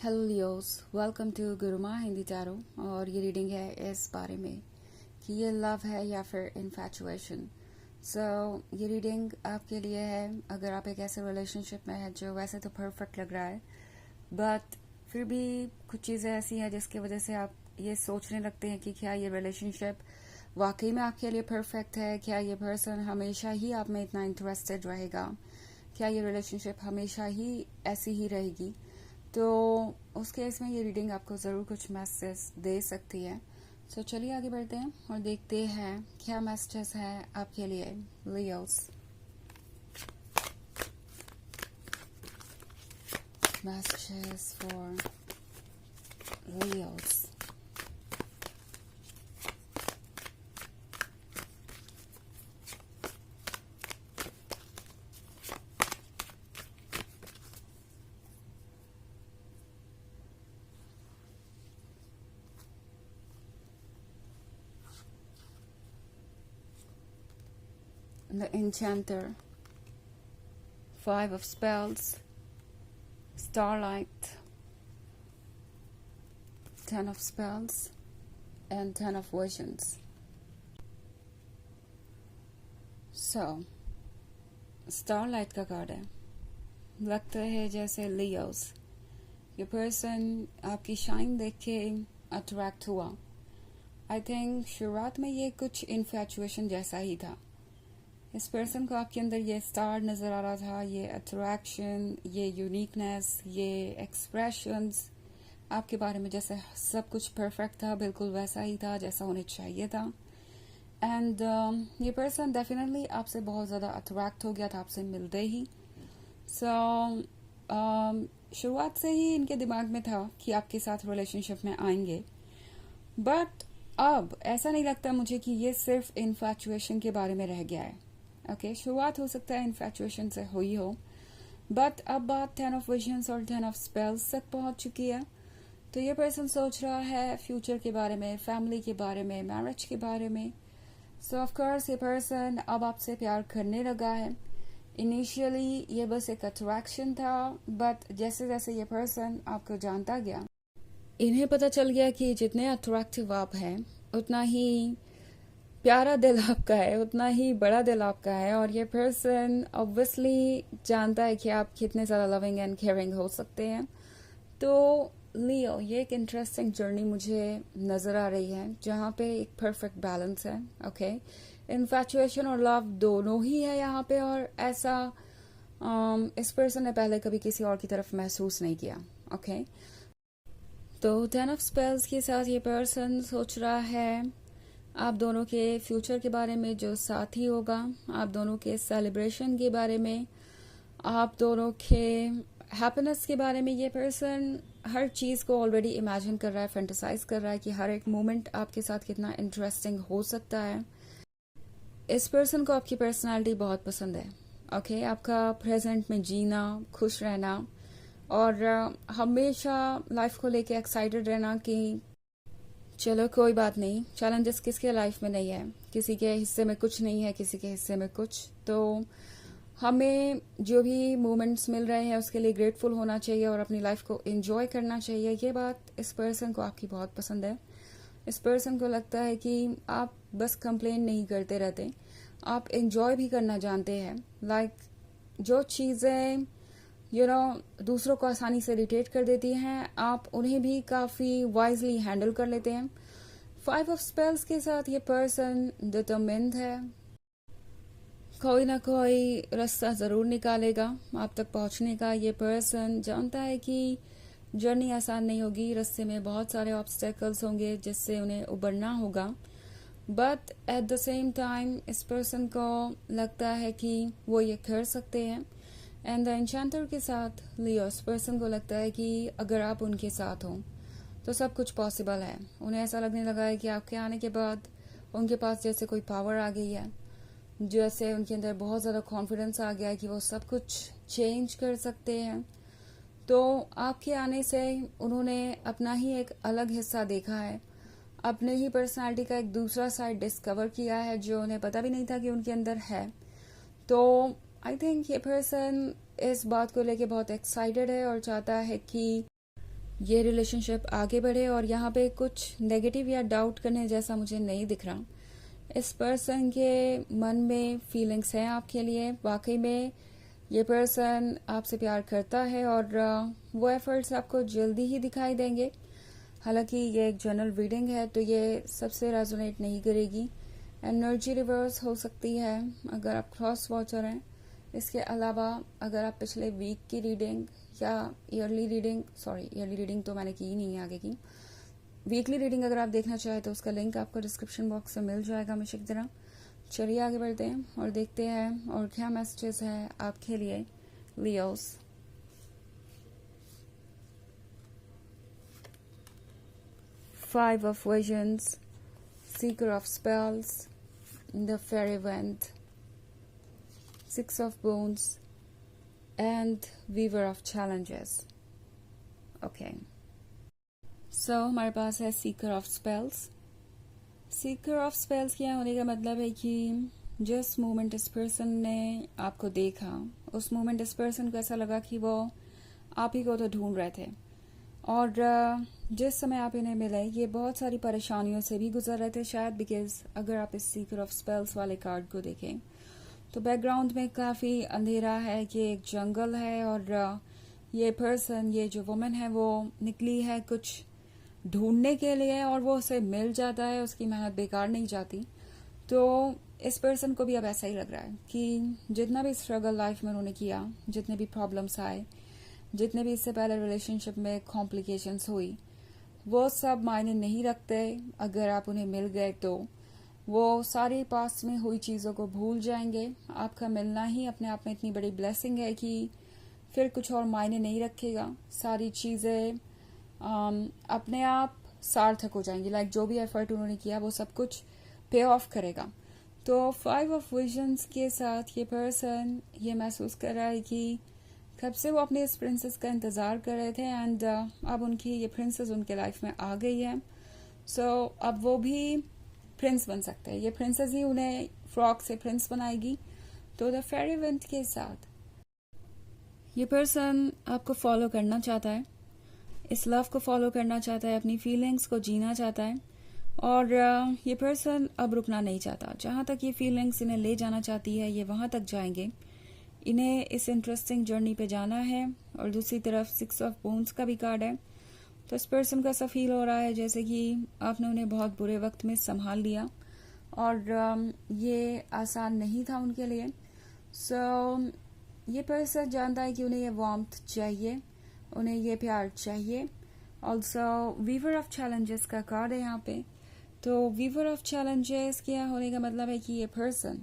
Hello Leos, welcome to Guruma Hindi tarot. और ये reading है इस बारे में कि ये लव है या फिर इन्फैचुएशन। सो ये रीडिंग आपके लिए है अगर आप एक ऐसे रिलेशनशिप में है जो वैसे तो परफेक्ट लग रहा है, बट फिर भी कुछ चीज़ें ऐसी हैं जिसकी वजह से आप ये सोचने लगते हैं कि क्या ये रिलेशनशिप वाकई में आपके लिए परफेक्ट है, क्या ये पर्सन हमेशा ही आप में इतना इंटरेस्टेड रहेगा, क्या ये रिलेशनशिप हमेशा ही ऐसी ही रहेगी। तो उस केस में ये रीडिंग आपको ज़रूर कुछ मैसेज दे सकती है। सो चलिए आगे बढ़ते हैं और देखते हैं क्या मैसेजेस है आपके लिए Leos. Messages for Leos. The Enchanter, Five of Spells, Starlight, Ten of Spells, and Ten of Visions. So, Starlight का कार्ड है। लगता है जैसे लियोस ये पर्सन आपकी शाइन देख के अट्रैक्ट हुआ। आई थिंक शुरुआत में ये कुछ इन्फैचुएशन जैसा ही था। इस पर्सन को आपके अंदर ये स्टार नज़र आ रहा था, ये अट्रैक्शन, ये यूनिकनेस, ये एक्सप्रेशंस आपके बारे में जैसे सब कुछ परफेक्ट था, बिल्कुल वैसा ही था जैसा होने चाहिए था। एंड ये पर्सन डेफिनेटली आपसे बहुत ज़्यादा अट्रैक्ट हो गया था आपसे मिलते ही। सो शुरुआत से ही इनके दिमाग में था कि आपके साथ रिलेशनशिप में आएंगे, बट अब ऐसा नहीं लगता मुझे कि ये सिर्फ इन्फैचुएशन के बारे में रह गया है। ओके, शुरुआत हो सकता है इन्फैचुएशन से हुई हो, बट अब बात 10 ऑफ विजन्स और 10 ऑफ स्पेल्स तक पहुंच चुकी है। तो ये पर्सन सोच रहा है फ्यूचर के बारे में, फैमिली के बारे में, मैरिज के बारे में। सो ऑफ कोर्स ये पर्सन अब आपसे प्यार करने लगा है। इनिशियली ये बस एक अट्रैक्शन था, बट जैसे जैसे ये पर्सन आपको जानता गया, इन्हें पता चल गया कि जितने अट्रैक्टिव आप हैं उतना ही प्यारा दिल आपका है, उतना ही बड़ा दिल आपका है। और ये पर्सन ऑब्वियसली जानता है कि आप कितने ज़्यादा लविंग एंड केयरिंग हो सकते हैं। तो लियो, ये एक इंटरेस्टिंग जर्नी मुझे नज़र आ रही है जहाँ पे एक परफेक्ट बैलेंस है। ओके, इन्फैचुएशन और लव दोनों ही है यहाँ पे, और ऐसा इस पर्सन ने पहले कभी किसी और की तरफ महसूस नहीं किया। ओके, तो 10 ऑफ स्पेल्स के साथ ये पर्सन सोच रहा है आप दोनों के फ्यूचर के बारे में, जो साथी होगा, आप दोनों के सेलिब्रेशन के बारे में, आप दोनों के हैप्पीनेस के बारे में। ये पर्सन हर चीज़ को ऑलरेडी इमेजिन कर रहा है, फैंटेसाइज कर रहा है कि हर एक मोमेंट आपके साथ कितना इंटरेस्टिंग हो सकता है। इस पर्सन को आपकी पर्सनालिटी बहुत पसंद है। ओके, आपका प्रेजेंट में जीना, खुश रहना और हमेशा लाइफ को लेके एक्साइटेड रहना कि चलो कोई बात नहीं, चैलेंजेस किसके लाइफ में नहीं है, किसी के हिस्से में कुछ नहीं है, किसी के हिस्से में कुछ। तो हमें जो भी मोमेंट्स मिल रहे हैं उसके लिए ग्रेटफुल होना चाहिए और अपनी लाइफ को एंजॉय करना चाहिए। ये बात इस पर्सन को आपकी बहुत पसंद है। इस पर्सन को लगता है कि आप बस कंप्लेन नहीं करते रहते, आप एंजॉय भी करना जानते हैं। लाइक जो चीज़ें दूसरों को आसानी से इरिटेट कर देती हैं, आप उन्हें भी काफ़ी वाइजली हैंडल कर लेते हैं। 5 ऑफ स्पेल्स के साथ ये पर्सन डिटरमिन्ड है, कोई ना कोई रास्ता ज़रूर निकालेगा आप तक पहुंचने का। ये पर्सन जानता है कि जर्नी आसान नहीं होगी, रास्ते में बहुत सारे ऑब्स्टेकल्स होंगे जिससे उन्हें उबरना होगा, but at the same time इस पर्सन को लगता है कि वो ये कर सकते हैं। एंड द एन्चेंटर के साथ लियोस पर्सन को लगता है कि अगर आप उनके साथ हों तो सब कुछ पॉसिबल है। उन्हें ऐसा लगने लगा है कि आपके आने के बाद उनके पास जैसे कोई पावर आ गई है, जैसे उनके अंदर बहुत ज़्यादा कॉन्फिडेंस आ गया है कि वो सब कुछ चेंज कर सकते हैं। तो आपके आने से उन्होंने अपना ही एक अलग हिस्सा देखा है, अपने ही पर्सनालिटी का एक दूसरा साइड डिस्कवर किया है जो उन्हें पता भी नहीं था कि उनके अंदर है। तो आई थिंक ये पर्सन इस बात को लेके बहुत एक्साइटेड है और चाहता है कि ये रिलेशनशिप आगे बढ़े, और यहाँ पे कुछ नेगेटिव या डाउट करने जैसा मुझे नहीं दिख रहा। इस पर्सन के मन में फीलिंग्स हैं आपके लिए, वाकई में ये पर्सन आपसे प्यार करता है, और वो एफर्ट्स आपको जल्दी ही दिखाई देंगे। हालांकि ये एक जनरल रीडिंग है तो ये सबसे रेजोनेट नहीं करेगी। एनर्जी रिवर्स हो सकती है अगर आप क्रॉस वॉचर हैं। इसके अलावा अगर आप पिछले वीक की रीडिंग या ईयरली रीडिंग तो मैंने की ही नहीं है आगे की, वीकली रीडिंग अगर आप देखना चाहें तो उसका लिंक आपको डिस्क्रिप्शन बॉक्स में मिल जाएगा हमेशा की तरह। चलिए आगे बढ़ते हैं और देखते हैं और क्या मैसेजेस है आपके लिए Leos. Five of Visions, Seeker of Spells, the Fairy Wand, Six of Bones, and Weaver of Challenges. Okay. So हमारे पास है Seeker of Spells. Seeker of Spells क्या होने का मतलब है कि जिस मोमेंट इस पर्सन ने आपको देखा, उस मोमेंट इस पर्सन को ऐसा लगा कि वो आप ही को तो ढूंढ रहे थे, और जिस समय आप इन्हें मिले ये बहुत सारी परेशानियों से भी गुजर रहे थे शायद। बिकॉज अगर आप इस सीकर ऑफ स्पेल्स वाले कार्ड को देखें तो बैकग्राउंड में काफ़ी अंधेरा है, कि एक जंगल है, और ये पर्सन, ये जो वुमन है वो निकली है कुछ ढूंढने के लिए, और वो उसे मिल जाता है, उसकी मेहनत बेकार नहीं जाती। तो इस पर्सन को भी अब ऐसा ही लग रहा है कि जितना भी स्ट्रगल लाइफ में उन्होंने किया, जितने भी प्रॉब्लम्स आए, जितने भी इससे पहले रिलेशनशिप में कॉम्प्लिकेशंस हुई, वो सब मायने नहीं रखते। अगर आप उन्हें मिल गए तो वो सारी पास्ट में हुई चीज़ों को भूल जाएंगे। आपका मिलना ही अपने आप में इतनी बड़ी ब्लेसिंग है कि फिर कुछ और मायने नहीं रखेगा, सारी चीज़ें अपने आप सार्थक हो जाएंगी। लाइक जो भी एफर्ट उन्होंने किया वो सब कुछ पे ऑफ करेगा। तो 5 ऑफ विजन्स के साथ ये पर्सन ये महसूस कर रहा है कि कब से वो अपने इस प्रिंसेस का इंतज़ार कर रहे थे, एंड अब उनकी ये प्रिंसेस उनके लाइफ में आ गई है। सो अब वो भी प्रिंस बन सकते हैं, ये प्रिंसेस ही उन्हें फ्रॉक से प्रिंस बनाएगी। तो द फेरी विंड के साथ ये पर्सन आपको फॉलो करना चाहता है, इस लव को फॉलो करना चाहता है, अपनी फीलिंग्स को जीना चाहता है, और ये पर्सन अब रुकना नहीं चाहता। जहाँ तक ये फीलिंग्स इन्हें ले जाना चाहती है ये वहाँ तक जाएंगे। इन्हें इस इंटरेस्टिंग जर्नी पे जाना है। और दूसरी तरफ 6 ऑफ बोन्स का भी कार्ड है। तो इस पर्सन का ऐसा फील हो रहा है जैसे कि आपने उन्हें बहुत बुरे वक्त में संभाल लिया, और ये आसान नहीं था उनके लिए। सो ये पर्सन जानता है कि उन्हें ये वार्मथ चाहिए, उन्हें ये प्यार चाहिए। ऑल्सो वीवर ऑफ चैलेंजेस का कार्ड है यहाँ पे। तो वीवर ऑफ चैलेंजेस क्या होने का मतलब है कि ये पर्सन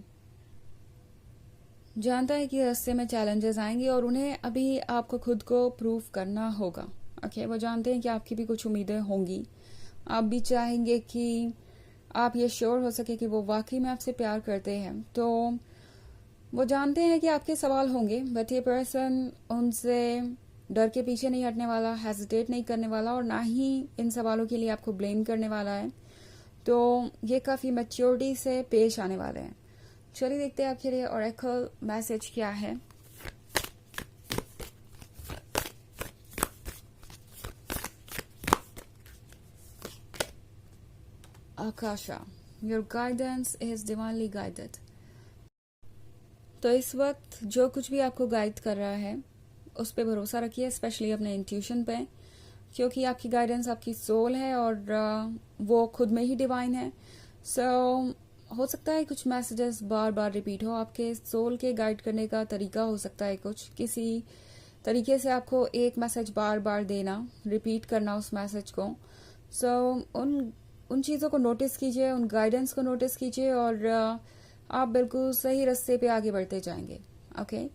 जानता है कि रास्ते में चैलेंजेस आएंगे और उन्हें अभी आपको खुद को प्रूव करना होगा। ओके, वो जानते हैं कि आपकी भी कुछ उम्मीदें होंगी, आप भी चाहेंगे कि आप ये श्योर हो सके कि वो वाकई में आपसे प्यार करते हैं। तो वो जानते हैं कि आपके सवाल होंगे, बट ये पर्सन उनसे डर के पीछे नहीं हटने वाला, हेजिटेट नहीं करने वाला, और ना ही इन सवालों के लिए आपको ब्लेम करने वाला है। तो ये काफ़ी मैच्योरिटी से पेश आने वाले हैं। चलिए देखते हैं आपके लिए ओरेकल मैसेज क्या है। आकाशा, your guidance is divinely guided. तो इस वक्त जो कुछ भी आपको गाइड कर रहा है उस पर भरोसा रखिए, स्पेशली अपने इंट्यूशन पे, क्योंकि आपकी गाइडेंस आपकी सोल है और वो खुद में ही डिवाइन है। सो हो सकता है कुछ मैसेजेस बार बार रिपीट हो, आपके सोल के गाइड करने का तरीका हो सकता है कुछ, किसी तरीके से आपको एक मैसेज बार बार देना, रिपीट करना उस मैसेज को। सो उन चीज़ों को नोटिस कीजिए, उन गाइडेंस को नोटिस कीजिए, और आप बिल्कुल सही रास्ते पे आगे बढ़ते जाएंगे। ओके,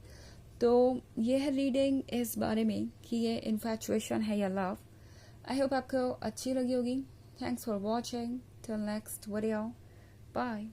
तो ये है रीडिंग इस बारे में कि ये इन्फैचुएशन है या लव। आई होप आपको अच्छी लगी होगी। Thanks for watching, till next video, bye.